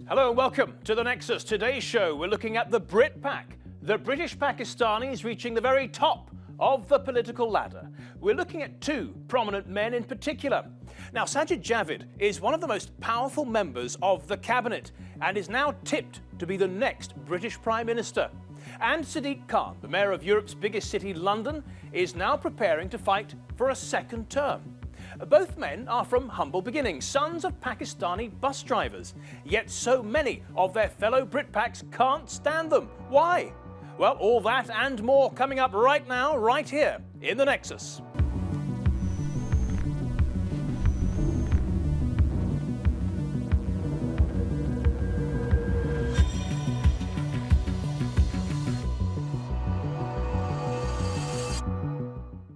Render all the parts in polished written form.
Hello and welcome to the Nexus. Today's show, we're looking at the Brit-Pak, the British-Pakistanis reaching the very top of the political ladder. We're looking at two prominent men in particular. Now, Sajid Javid is one of the most powerful members of the cabinet and is now tipped to be the next British Prime Minister. And Sadiq, the mayor of Europe's biggest city, London, is now preparing to fight for a second term. Both men are from humble beginnings, sons of Pakistani bus drivers. Yet so many of their fellow Brit-Paks can't stand them. Why? Well, all that and more coming up right now, right here in the Nexus.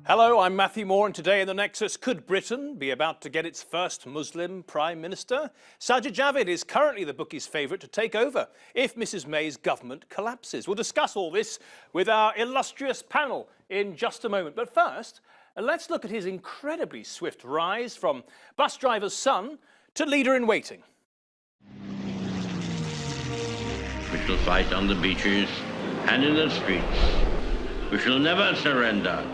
Hello, I'm Matthew Moore, and today in the Nexus, could Britain be about to get its first Muslim Prime Minister? Sajid Javid is currently the bookies' favourite to take over if Mrs May's government collapses. We'll discuss all this with our illustrious panel in just a moment. But first, let's look at his incredibly swift rise from bus driver's son to leader-in-waiting. We shall fight on the beaches and in the streets. We shall never surrender.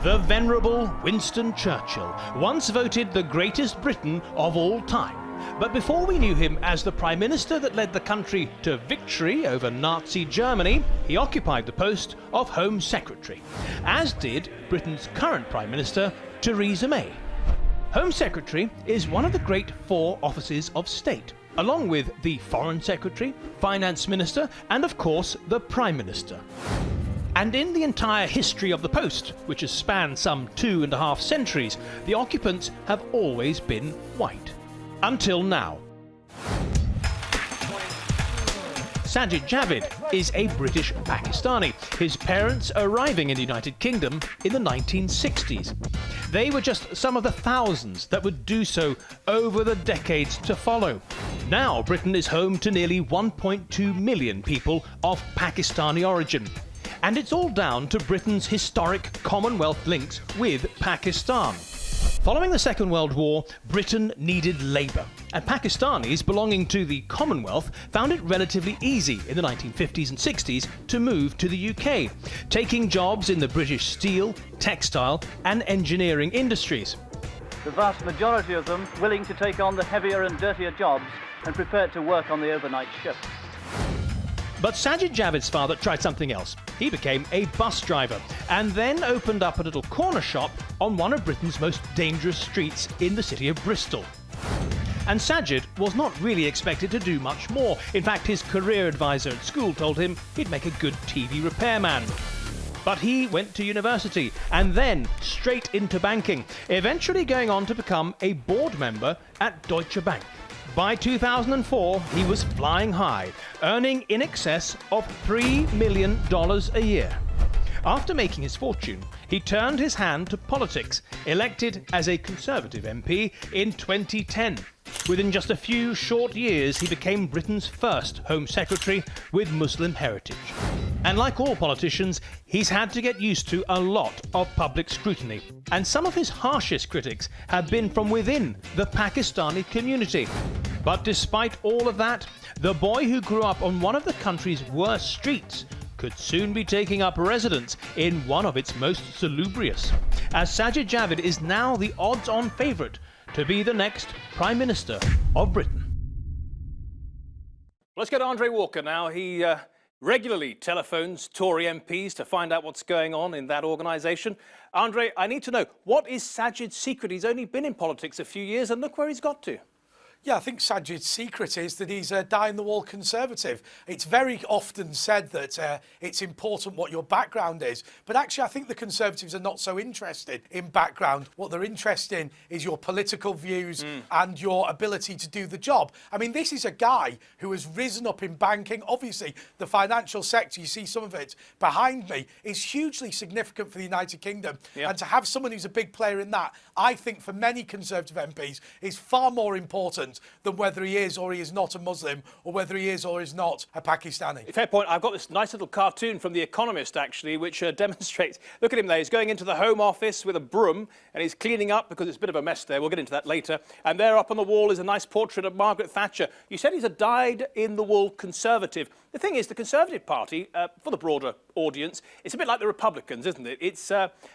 The venerable Winston Churchill once voted the greatest Briton of all time. But before we knew him as the Prime Minister that led the country to victory over Nazi Germany, he occupied the post of Home Secretary, as did Britain's current Prime Minister, Theresa May. Home Secretary is one of the great four offices of state, along with the Foreign Secretary, Finance Minister, and of course the Prime Minister. And in the entire history of the post, which has spanned some 2.5 centuries, the occupants have always been white. Until now. Sajid Javid is a British Pakistani, his parents arriving in the United Kingdom in the 1960s. They were just some of the thousands that would do so over the decades to follow. Now Britain is home to nearly 1.2 million people of Pakistani origin. And it's all down to Britain's historic Commonwealth links with Pakistan. Following the Second World War, Britain needed labour, and Pakistanis belonging to the Commonwealth found it relatively easy in the 1950s and 60s to move to the UK, taking jobs in the British steel, textile and engineering industries. The vast majority of them willing to take on the heavier and dirtier jobs and prepared to work on the overnight shift. But Sajid Javid's father tried something else. He became a bus driver and then opened up a little corner shop on one of Britain's most dangerous streets in the city of Bristol. And Sajid was not really expected to do much more. In fact, his career advisor at school told him he'd make a good TV repairman. But he went to university and then straight into banking, eventually going on to become a board member at Deutsche Bank. By 2004, he was flying high, earning in excess of $3 million a year. After making his fortune, he turned his hand to politics, elected as a Conservative MP in 2010. Within just a few short years, he became Britain's first Home Secretary with Muslim heritage. And like all politicians, he's had to get used to a lot of public scrutiny. And some of his harshest critics have been from within the Pakistani community. But despite all of that, the boy who grew up on one of the country's worst streets could soon be taking up residence in one of its most salubrious, as Sajid Javid is now the odds-on favourite to be the next Prime Minister of Britain. Let's go to Andre Walker now. He regularly telephones Tory MPs to find out what's going on in that organisation. Andre, I need to know, what is Sajid's secret? He's only been in politics a few years and look where he's got to. Yeah, I think Sajid's secret is that he's a die-in-the-wall Conservative. It's very often said that it's important what your background is, but actually I think the Conservatives are not so interested in background. What they're interested in is your political views and your ability to do the job. I mean, this is a guy who has risen up in banking. Obviously, the financial sector, you see some of it behind me, is hugely significant for the United Kingdom. Yep. And to have someone who's a big player in that, I think for many Conservative MPs, is far more important important than whether he is or he is not a Muslim or whether he is or is not a Pakistani. Fair point. I've got this nice little cartoon from The Economist, actually, which demonstrates... Look at him there. He's going into the Home Office with a broom and he's cleaning up because it's a bit of a mess there. We'll get into that later. And there up on the wall is a nice portrait of Margaret Thatcher. You said he's a dyed-in-the-wool Conservative. The thing is, the Conservative Party, for the broader audience, it's a bit like the Republicans, isn't it? It's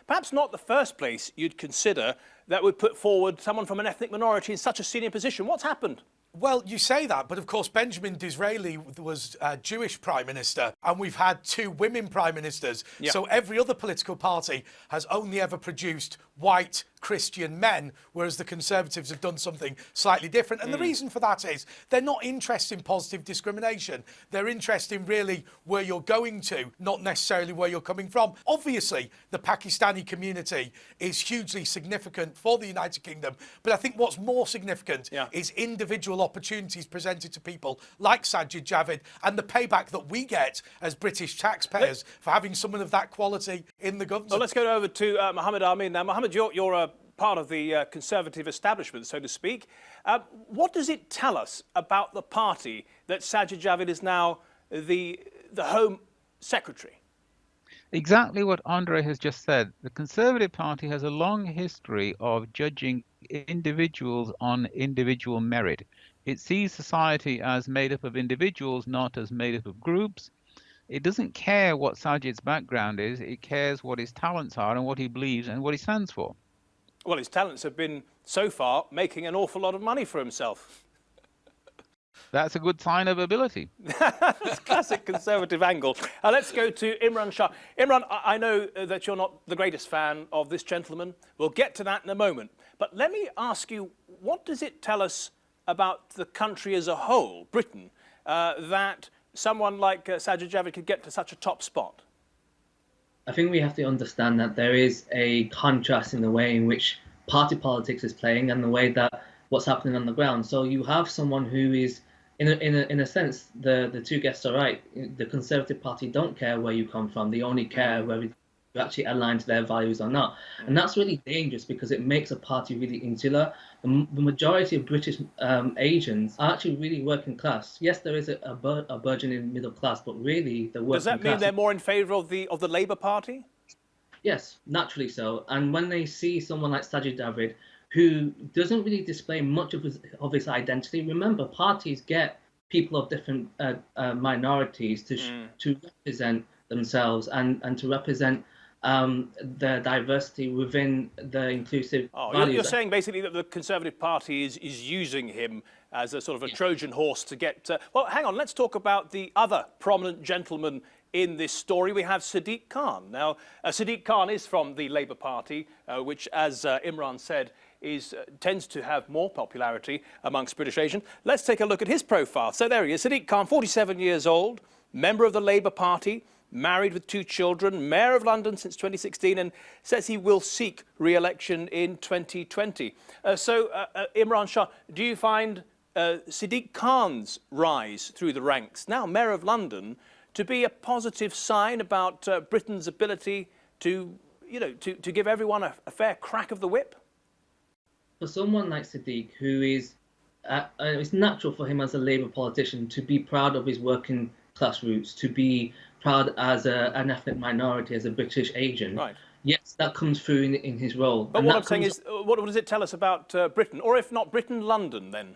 perhaps not the first place you'd consider that would put forward someone from an ethnic minority in such a senior position. What's happened? Well, you say that, but of course Benjamin Disraeli was a Jewish Prime Minister and we've had 2 women Prime Ministers. Yeah. So every other political party has only ever produced white Christian men, whereas the Conservatives have done something slightly different. And the reason for that is they're not interested in positive discrimination. They're interested in really where you're going to, not necessarily where you're coming from. Obviously, the Pakistani community is hugely significant for the United Kingdom, but I think what's more significant is individual opportunities presented to people like Sajid Javid and the payback that we get as British taxpayers for having someone of that quality in the government. Well, let's go over to Mohammed Amin now. Mohammed, you're a part of the Conservative establishment, so to speak. What does it tell us about the party that Sajid Javid is now the Home Secretary? Exactly what Andre has just said. The Conservative Party has a long history of judging individuals on individual merit. It sees society as made up of individuals, not as made up of groups. It doesn't care what Sajid's background is. It cares what his talents are and what he believes and what he stands for. Well, his talents have been, so far, making an awful lot of money for himself. That's a good sign of ability. That's classic Conservative angle. Let's go to Imran Shah. Imran, I know that you're not the greatest fan of this gentleman. We'll get to that in a moment. But let me ask you, what does it tell us about the country as a whole, Britain, that someone like Sajid Javid could get to such a top spot? I think we have to understand that there is a contrast in the way in which party politics is playing and the way that what's happening on the ground. So you have someone who is, in a sense, the 2 guests are right. The Conservative Party don't care where you come from. They only care whether you actually align to their values or not. And that's really dangerous because it makes a party really insular. The majority of British Asians are actually really working class. Yes, there is a burgeoning middle class, but really the working class... Does that mean they're more in favour of the Labour Party? Yes, naturally so. And when they see someone like Sajid Javid, who doesn't really display much of his identity, remember, parties get people of different minorities to represent themselves and to represent the diversity within the inclusive values. You're saying basically that the Conservative Party is using him as a sort of a Trojan horse to get... well, hang on, let's talk about the other prominent gentleman in this story. We have Sadiq Khan. Now, Sadiq Khan is from the Labour Party, which, as Imran said, tends to have more popularity amongst British Asians. Let's take a look at his profile. So there he is, Sadiq Khan, 47 years old, member of the Labour Party, married with 2 children, Mayor of London since 2016, and says he will seek re-election in 2020. Imran Shah, do you find Sadiq Khan's rise through the ranks, now Mayor of London, to be a positive sign about Britain's ability to give everyone a fair crack of the whip? For someone like Sadiq, who is, it's natural for him as a Labour politician to be proud of his working class roots, to be proud as an ethnic minority, as a British Asian. Right. Yes, that comes through in his role. But what I'm saying is, what does it tell us about Britain? Or if not Britain, London, then?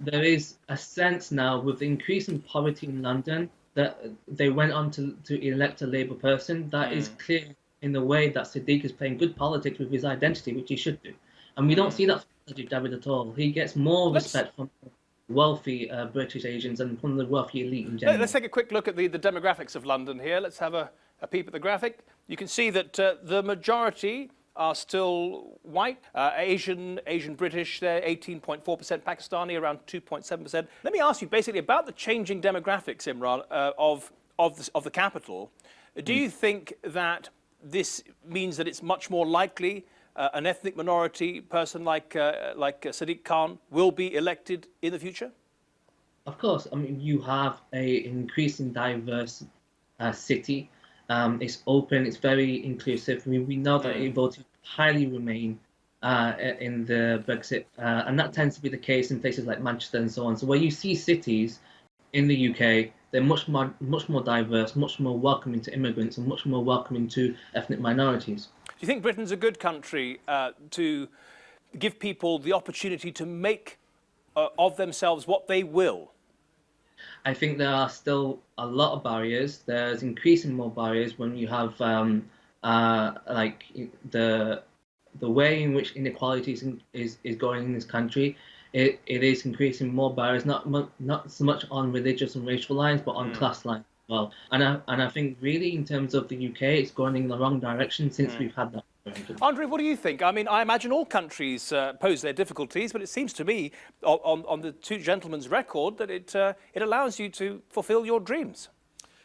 There is a sense now, with the increase in poverty in London, that they went on to elect a Labour person. That is clear in the way that Sadiq is playing good politics with his identity, which he should do. And we don't see that from Sajid Javid at all. He gets more respect from wealthy British Asians and from the wealthy elite in general. Let's take a quick look at the demographics of London here. Let's have a peep at the graphic. You can see that the majority are still white, Asian British, they're 18.4%, Pakistani around 2.7%. Let me ask you basically about the changing demographics, Imran, of the capital. Do you think that this means that it's much more likely an ethnic minority person like Sadiq Khan will be elected in the future? Of course. I mean, you have an increasing diverse city. It's open. It's very inclusive. I mean, we know that it voted highly Remain. in the Brexit, and that tends to be the case in places like Manchester and so on. So where you see cities in the UK, they're much more diverse, much more welcoming to immigrants, and much more welcoming to ethnic minorities. Do you think Britain's a good country to give people the opportunity to make of themselves what they will? I think there are still a lot of barriers. There's increasing more barriers when you have like the way in which inequality is going in this country. It is increasing more barriers, not so much on religious and racial lines, but on class lines as well. And I think really in terms of the UK, it's going in the wrong direction since we've had that. Andre, what do you think? I mean, I imagine all countries pose their difficulties, but it seems to me, on the two gentlemen's record, that it allows you to fulfil your dreams.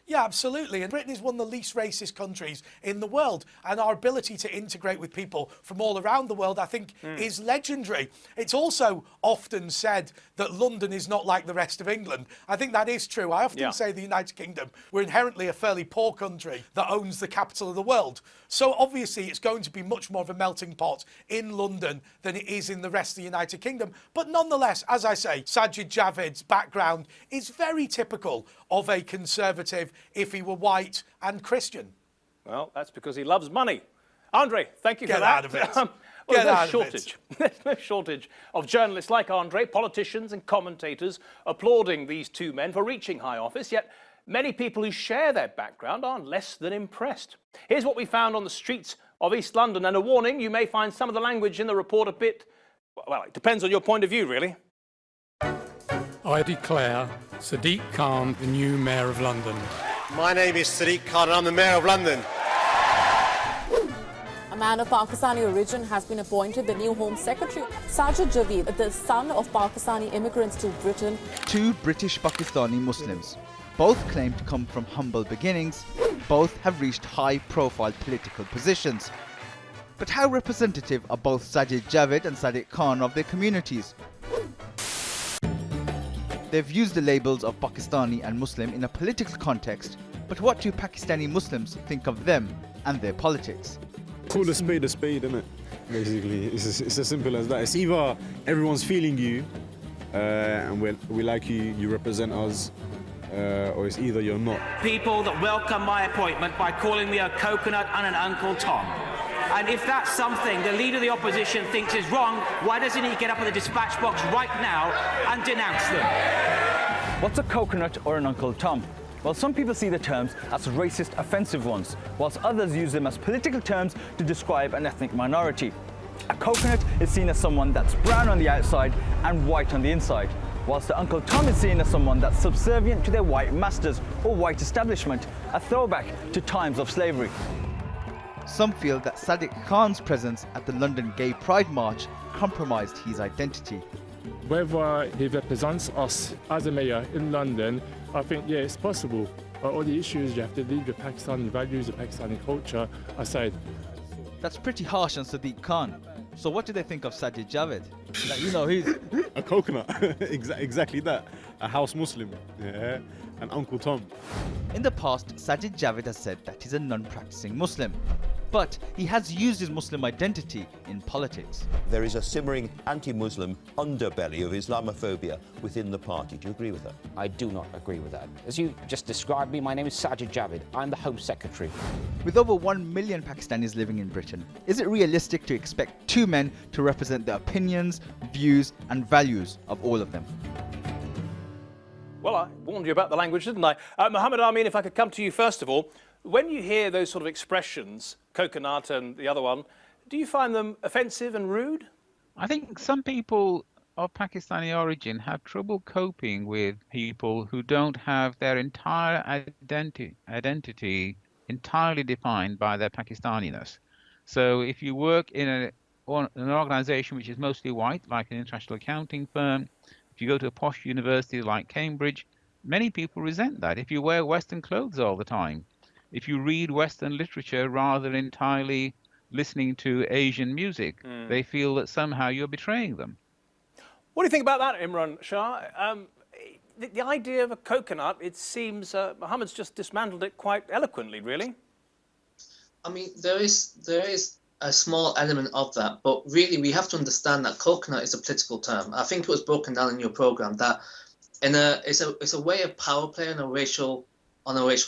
Yeah, absolutely. And Britain is one of the least racist countries in the world. And our ability to integrate with people from all around the world, I think, is legendary. It's also often said that London is not like the rest of England. I think that is true. I often say the United Kingdom, we're inherently a fairly poor country that owns the capital of the world. So obviously it's going to be much more of a melting pot in London than it is in the rest of the United Kingdom. But nonetheless, as I say, Sajid Javid's background is very typical of a conservative if he were white and Christian. Well, that's because he loves money. Andre, thank you for that. Get out of it. Well, Get out of it. There's no shortage of journalists like Andre, politicians and commentators applauding these two men for reaching high office, yet many people who share their background are less than impressed. Here's what we found on the streets of East London, and a warning, you may find some of the language in the report a bit, well, it depends on your point of view, really. I declare Sadiq Khan the new Mayor of London. My name is Sadiq Khan and I'm the Mayor of London. A man of Pakistani origin has been appointed the new Home Secretary. Sajid Javid, the son of Pakistani immigrants to Britain. Two British-Pakistani Muslims. Both claim to come from humble beginnings. Both have reached high-profile political positions. But how representative are both Sajid Javid and Sadiq Khan of their communities? They've used the labels of Pakistani and Muslim in a political context, but what do Pakistani Muslims think of them and their politics? Call a spade, isn't it? Basically, it's as simple as that. It's either everyone's feeling you, and we like you, you represent us, or it's either you're not. People that welcome my appointment by calling me a coconut and an Uncle Tom. And if that's something the leader of the opposition thinks is wrong, why doesn't he get up at the dispatch box right now and denounce them? What's a coconut or an Uncle Tom? Well, some people see the terms as racist, offensive ones, whilst others use them as political terms to describe an ethnic minority. A coconut is seen as someone that's brown on the outside and white on the inside, whilst the Uncle Tom is seen as someone that's subservient to their white masters or white establishment, a throwback to times of slavery. Some feel that Sadiq Khan's presence at the London Gay Pride March compromised his identity. Whether he represents us as a mayor in London, I think, yeah, it's possible. But all the issues, you have to leave the Pakistani values, the Pakistani culture aside. That's pretty harsh on Sadiq Khan. So what do they think of Sajid Javid? Like, you know, he's a coconut. Exactly that. A house Muslim. Yeah. An Uncle Tom. In the past, Sajid Javid has said that he's a non-practicing Muslim. But he has used his Muslim identity in politics. There is a simmering anti-Muslim underbelly of Islamophobia within the party. Do you agree with that? I do not agree with that. As you just described me, my name is Sajid Javid. I'm the Home Secretary. With over 1 million Pakistanis living in Britain, is it realistic to expect two men to represent the opinions, views and values of all of them? Well, I warned you about the language, didn't I? Mohammed Amin, if I could come to you first of all. When you hear those sort of expressions, coconut and the other one, do you find them offensive and rude? I think some people of Pakistani origin have trouble coping with people who don't have their entire identity entirely defined by their Pakistaniness. So if you work in an organization which is mostly white, like an international accounting firm, if you go to a posh university like Cambridge, many people resent that. If you wear Western clothes all the time, if you read Western literature rather than entirely listening to Asian music, they feel that somehow you're betraying them. What do you think about that, Imran Shah? The idea of a coconut, it seems Mohammed's just dismantled it quite eloquently, really. I mean, there is a small element of that, but really we have to understand that coconut is a political term. I think it was broken down in your program that it's a way of power play on a racial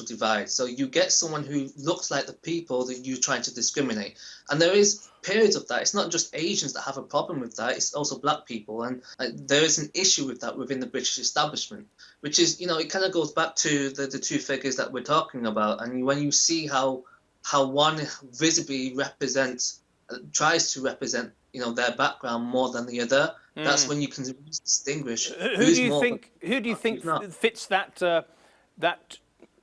divide. So you get someone who looks like the people that you're trying to discriminate, and there is periods of that. It's not just Asians that have a problem with that, it's also black people, and there is an issue with that within the British establishment, which is, it kind of goes back to the two figures that we're talking about. And when you see how one visibly tries to represent their background more than the other, that's when you can distinguish who do you think fits that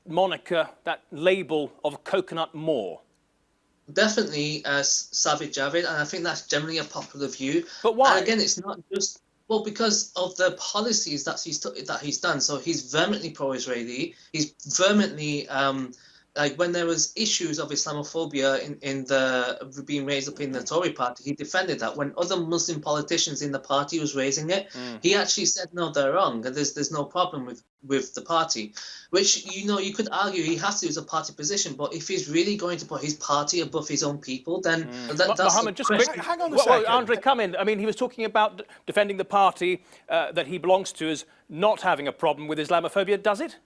moniker, that label of coconut more? Definitely Sajid Javid, and I think that's generally a popular view. But why? And again, it's not just because of the policies that he's done. So he's vehemently pro-Israeli. He's vehemently like when there was issues of Islamophobia in the being raised up in the Tory party, he defended that. When other Muslim politicians in the party was raising it, he actually said, no, they're wrong, and there's no problem with the party, which you could argue he has to use a party position. But if he's really going to put his party above his own people, then that's Mohammed, just quick, hang on a second. Andre, come in. I mean, he was talking about defending the party that he belongs to as not having a problem with Islamophobia. Does it?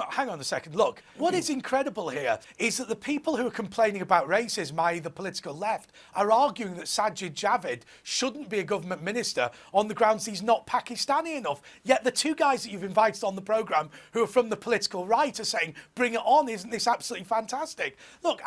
Hang on a second. Look, what is incredible here is that the people who are complaining about racism, i.e. the political left, are arguing that Sajid Javid shouldn't be a government minister on the grounds he's not Pakistani enough. Yet the two guys that you've invited on the programme who are from the political right are saying, bring it on, isn't this absolutely fantastic? Look,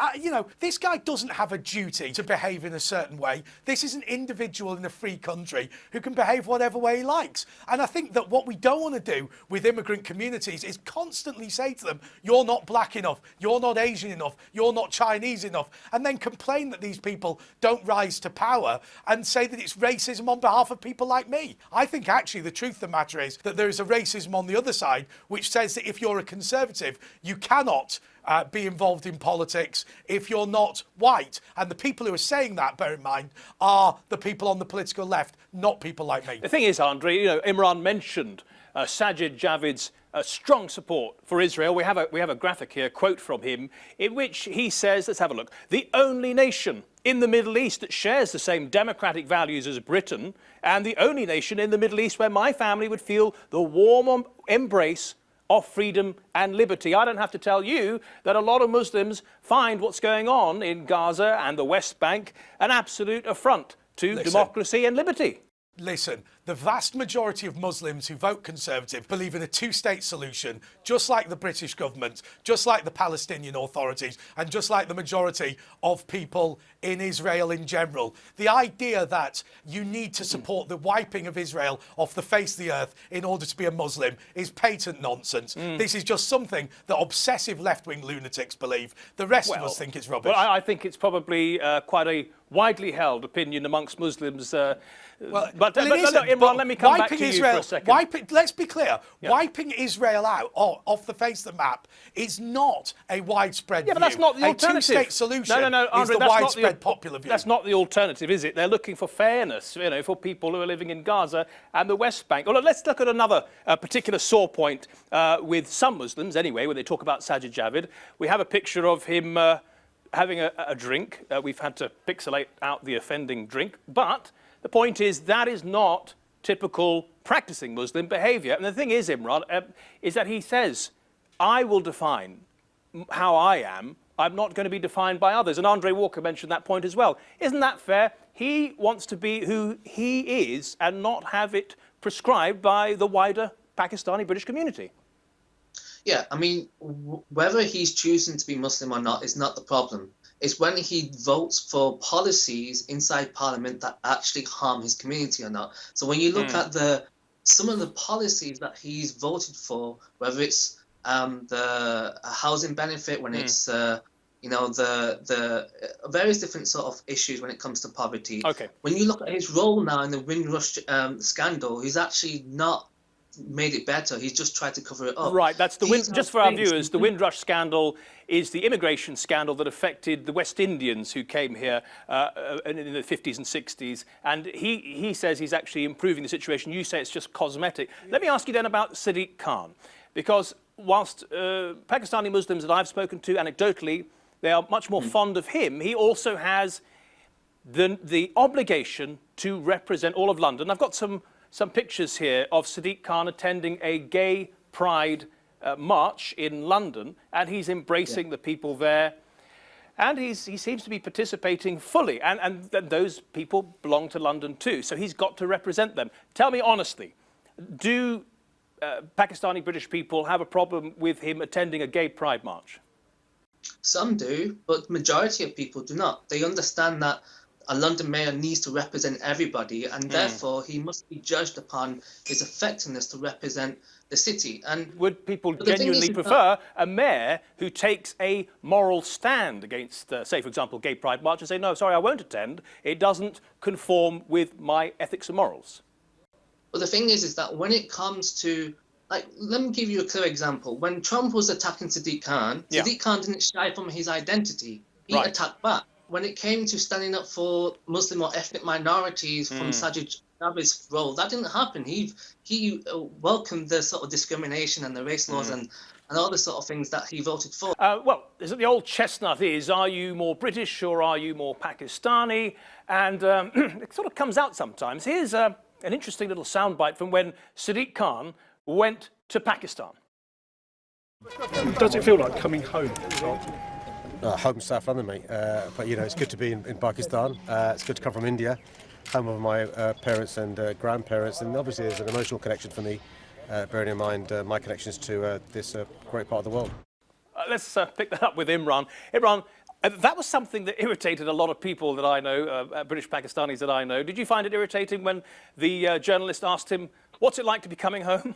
this guy doesn't have a duty to behave in a certain way. This is an individual in a free country who can behave whatever way he likes. And I think that what we don't want to do with immigrant communities is constantly say to them, you're not black enough, you're not Asian enough, you're not Chinese enough, and then complain that these people don't rise to power and say that it's racism on behalf of people like me. I think actually the truth of the matter is that there is a racism on the other side which says that if you're a conservative, you cannot be involved in politics if you're not white. And the people who are saying that, bear in mind, are the people on the political left, not people like me. The thing is, Andre, Imran mentioned Sajid Javid's strong support for Israel. We have a graphic here, quote from him, in which he says, let's have a look, the only nation in the Middle East that shares the same democratic values as Britain, and the only nation in the Middle East where my family would feel the warm embrace of freedom and liberty. I don't have to tell you that a lot of Muslims find what's going on in Gaza and the West Bank an absolute affront to democracy and liberty. Listen, the vast majority of Muslims who vote Conservative believe in a two-state solution, just like the British government, just like the Palestinian authorities, and just like the majority of people in Israel in general. The idea that you need to support the wiping of Israel off the face of the earth in order to be a Muslim is patent nonsense. This is just something that obsessive left-wing lunatics believe. The rest of us think it's rubbish. Well, I think it's probably quite a widely held opinion amongst Muslims. But Imran, let me come back to you for a second. Let's be clear. Yeah. Wiping Israel out off the face of the map is not a widespread view. But that's not the alternative. A two-state solution Andre, is the widespread popular view. That's not the alternative, is it? They're looking for fairness, for people who are living in Gaza and the West Bank. Well, let's look at another particular sore point with some Muslims, anyway, when they talk about Sajid Javid. We have a picture of him having a drink. We've had to pixelate out the offending drink, but the point is that is not typical practicing Muslim behaviour. And the thing is, Imran, is that he says, I will define how I am. I'm not going to be defined by others. And Andre Walker mentioned that point as well. Isn't that fair? He wants to be who he is and not have it prescribed by the wider Pakistani British community. Yeah, I mean, whether he's choosing to be Muslim or not is not the problem. It's when he votes for policies inside Parliament that actually harm his community or not. So when you look at some of the policies that he's voted for, whether it's the housing benefit, when it's the various different sort of issues when it comes to poverty. Okay. When you look at his role now in the Windrush scandal, he's actually not made it better. He's just tried to cover it up. Right, that's just for our viewers, the Windrush scandal is the immigration scandal that affected the West Indians who came here in the 50s and 60s. And he says he's actually improving the situation. You say it's just cosmetic. Let me ask you then about Sadiq Khan, because whilst Pakistani Muslims that I've spoken to anecdotally, they are much more fond of him, he also has the obligation to represent all of London. I've got some pictures here of Sadiq Khan attending a gay pride march in London, and he's embracing the people there. And he seems to be participating fully, and those people belong to London too, so he's got to represent them. Tell me honestly, do Pakistani British people have a problem with him attending a gay pride march? Some do, but the majority of people do not. They understand that a London mayor needs to represent everybody, and therefore he must be judged upon his effectiveness to represent the city. And would people genuinely prefer a mayor who takes a moral stand against, say, for example, gay pride march, and say, no, sorry, I won't attend. It doesn't conform with my ethics and morals? But the thing is that when it comes to, like, let me give you a clear example. When Trump was attacking Sadiq Khan, Sadiq Khan didn't shy from his identity. He attacked back. When it came to standing up for Muslim or ethnic minorities from Sajid Javid's role, that didn't happen. He welcomed the sort of discrimination and the race laws and all the sort of things that he voted for. Well, the old chestnut is, are you more British or are you more Pakistani? And it sort of comes out sometimes. Here's an interesting little soundbite from when Sadiq Khan went to Pakistan. Does it feel like coming home? Home South London, mate. But you know, it's good to be in Pakistan. It's good to come from India, home of my parents and grandparents, and obviously there's an emotional connection for me, bearing in mind my connections to this great part of the world. Let's pick that up with Imran. Imran, that was something that irritated a lot of people that I know, British Pakistanis that I know. Did you find it irritating when the journalist asked him, what's it like to be coming home?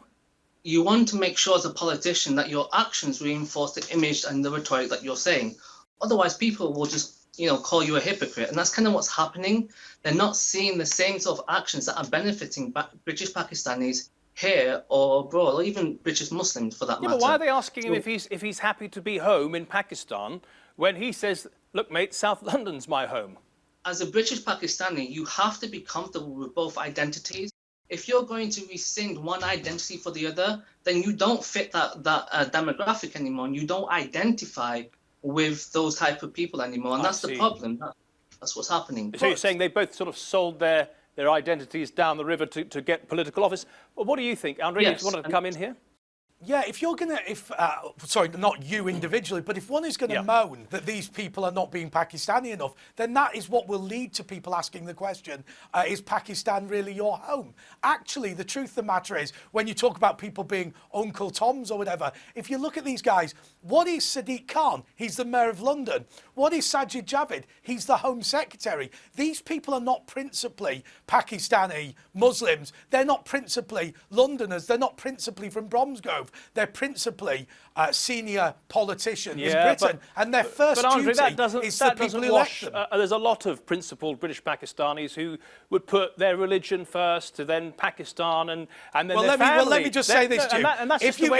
You want to make sure as a politician that your actions reinforce the image and the rhetoric that you're saying. Otherwise, people will just, call you a hypocrite. And that's kind of what's happening. They're not seeing the same sort of actions that are benefiting British Pakistanis here or abroad, or even British Muslims for that matter. But why are they asking him if he's happy to be home in Pakistan when he says, look, mate, South London's my home? As a British Pakistani, you have to be comfortable with both identities. If you're going to rescind one identity for the other, then you don't fit that demographic anymore, and you don't identify with those type of people anymore, and that's the problem. That's what's happening. So you're saying they both sort of sold their identities down the river to get political office. Well, what do you think, Andre? Yes, you want to come in here? Yeah, if you're going to, sorry, not you individually, but if one is going to moan that these people are not being Pakistani enough, then that is what will lead to people asking the question, is Pakistan really your home? Actually, the truth of the matter is, when you talk about people being Uncle Toms or whatever, if you look at these guys, what is Sadiq Khan? He's the Mayor of London. What is Sajid Javid? He's the Home Secretary. These people are not principally Pakistani Muslims. They're not principally Londoners. They're not principally from Bromsgrove. They're principally senior politicians in Britain, and their first duty is the people who elect them. There's a lot of principled British Pakistanis who would put their religion first, then Pakistan, and then their family. Well, let me just say this to you: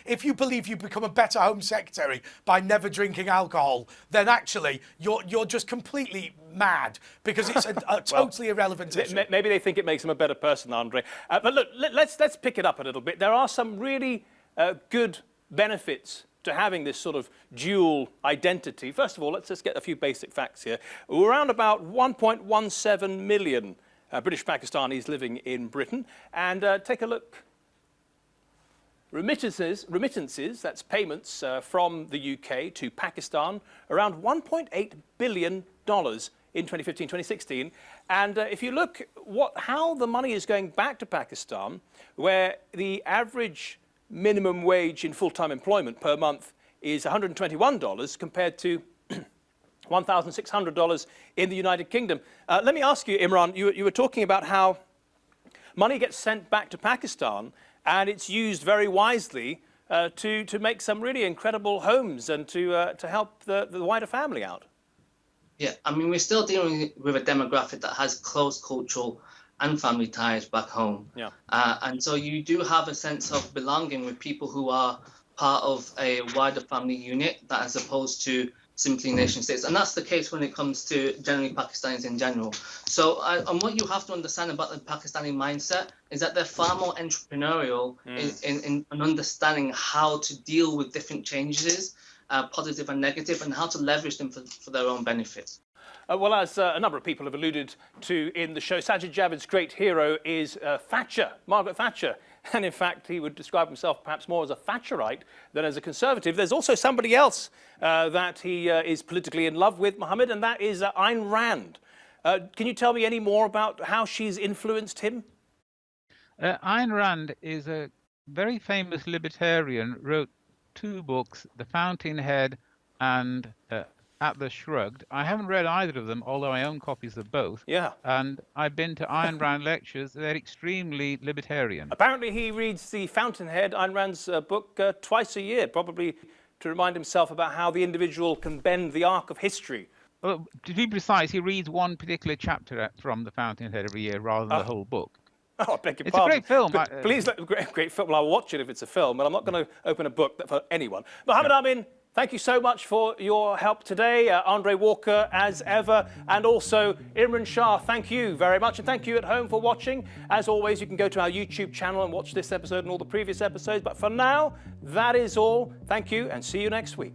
if you believe you become a better Home Secretary by never drinking alcohol, then actually you're just completely mad, because it's a totally irrelevant issue. Maybe they think it makes them a better person, Andre. But look, let's pick it up a little bit. There are some really good benefits to having this sort of dual identity. First of all, let's just get a few basic facts here. We're around about 1.17 million British Pakistanis living in Britain. And take a look. Remittances, that's payments from the UK to Pakistan, around $1.8 billion in 2015-2016. And if you look how the money is going back to Pakistan, where the average minimum wage in full-time employment per month is $121 compared to $1,600 in the United Kingdom. Let me ask you, Imran, you were talking about how money gets sent back to Pakistan and it's used very wisely to make some really incredible homes and to help the wider family out. Yeah, I mean, we're still dealing with a demographic that has close cultural and family ties back home. Yeah. And so you do have a sense of belonging with people who are part of a wider family unit, that as opposed to simply nation states. And that's the case when it comes to generally Pakistanis in general. So and what you have to understand about the Pakistani mindset is that they're far more entrepreneurial in understanding how to deal with different changes, positive and negative, and how to leverage them for their own benefit. Well, as a number of people have alluded to in the show, Sajid Javid's great hero is Thatcher, Margaret Thatcher. And in fact, he would describe himself perhaps more as a Thatcherite than as a Conservative. There's also somebody else that he is politically in love with, Mohammed, and that is Ayn Rand. Can you tell me any more about how she's influenced him? Ayn Rand is a very famous libertarian, wrote 2 books, The Fountainhead and Atlas Shrugged. I haven't read either of them, although I own copies of both. Yeah. And I've been to Ayn Rand lectures. They're extremely libertarian. Apparently he reads The Fountainhead, Ayn Rand's book, twice a year, probably to remind himself about how the individual can bend the arc of history. Well, to be precise, he reads one particular chapter from The Fountainhead every year rather than the whole book. Oh, I beg your It's pardon. a great film. Please, great film. I'll watch it if it's a film, but I'm not going to open a book for anyone. Mohammed Amin, thank you so much for your help today. Andre Walker, as ever, and also Imran Shah, thank you very much. And thank you at home for watching. As always, you can go to our YouTube channel and watch this episode and all the previous episodes. But for now, that is all. Thank you and see you next week.